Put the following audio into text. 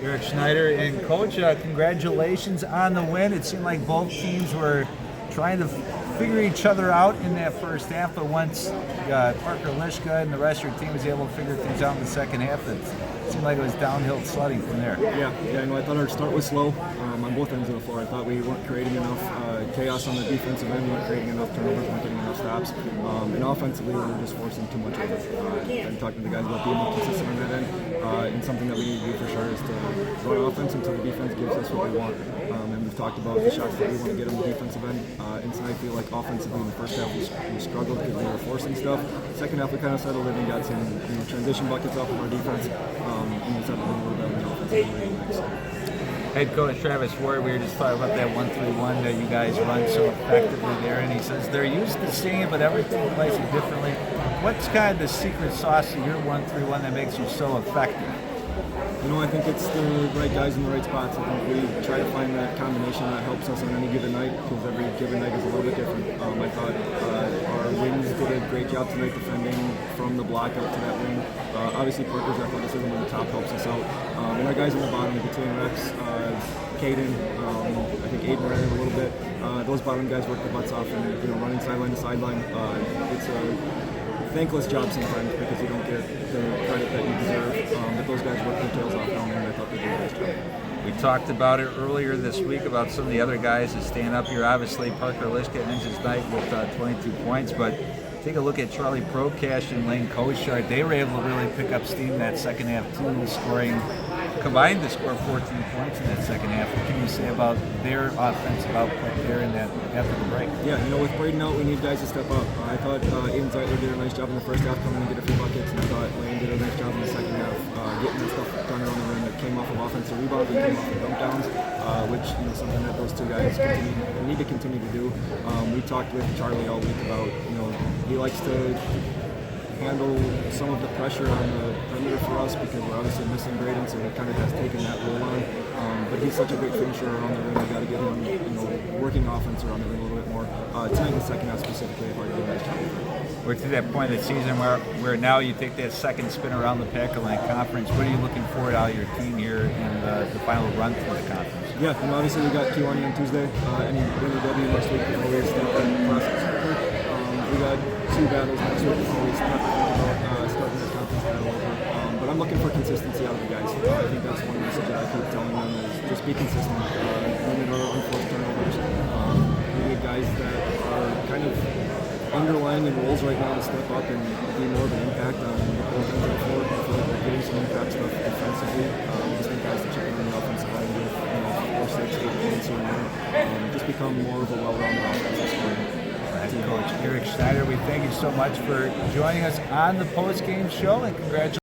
Eric Schneider. And Coach, congratulations on the win. It seemed like both teams were trying to figure each other out in that first half, but once Parker Lishka and the rest of your team was able to figure things out in the second half, it seemed like it was downhill sledding from there. Yeah. I thought our start was slow on both ends of the floor. I thought we weren't creating enough chaos on the defensive end. We weren't creating enough turnovers, weren't getting enough stops. And offensively, we were just forcing too much of it. I'm talking to the guys about being more consistent on that end. And something that we need to do for sure is to run offense until the defense gives us what we want. And we've talked about the shots that we want to get on the defensive end. And tonight I feel like offensively in the first half we struggled because we were forcing stuff. Second half we kind of settled in and got some transition buckets off of our defense. And we settled in a little bit on the offensive end. Head coach Travis Ward, we were just talking about that 1-3-1 that you guys run so effectively there, and he says they're used to seeing it, but everything plays it differently. What's kind of the secret sauce of your 1-3-1 that makes you so effective? I think it's the right guys in the right spots. I think we try to find that combination that helps us on any given night, because every given night is a little bit different. I thought our wings did a great job tonight defending from the block out to that wing. Obviously, Parker's athleticism on the top helps us out. And our guys on the bottom, between Rex, Caden, I think Aiden ran it a little bit. Those bottom guys work their butts off and running sideline to sideline. It's a thankless job sometimes because you don't get the credit that you deserve. But those guys work their tails off down there, and I thought they did a nice job. We talked about it earlier this week about some of the other guys that stand up here. Obviously, Parker Lishka ends his night with 22 points, but take a look at Charlie Procash and Lane Koshard. They were able to really pick up steam that second half too, combined to score 14 points in that second half. What can you say about their offensive output there in that after the break? Yeah, with Braden out, we need guys to step up. I thought Aiden Zeitler did a nice job in the first half, coming and get a few buckets, and I thought Lane did a nice job in the second half, getting that stuff done around the rim that came off of offensive rebounds and came off of dump downs, which something that those two guys need to continue to do. We talked with Charlie all week about he likes to handle some of the pressure on the perimeter for us because we're obviously missing Braden, so he kind of has taken that role on. But he's such a great finisher around the rim. We got to get him, working offense around the rim a little bit more. Tonight in the second half specifically, I thought he did a nice job. We're to that point of the season where now you take that second spin around the Pac-A-Land Conference. What are you looking forward out of your team here in the final run through the conference? Yeah, obviously we got Kewanee on Tuesday. Any win or W next week before we start the process. We got two battles next week before we start starting the conference battle over. But I'm looking for consistency out of the guys. I think that's one message that I keep telling them is just be consistent. Limit our unforced turnovers. We need guys that are kind of underlying in roles right now to step up and be more of an impact on the both ends of the floor. I feel like we're getting some impact stuff defensively. We just need guys to check on the offensive end with 4, 6, 8 points or more. Just become more of a well-rounded offensive scorer. Coach Eric Schneider, we thank you so much for joining us on the post-game show, and congratulations.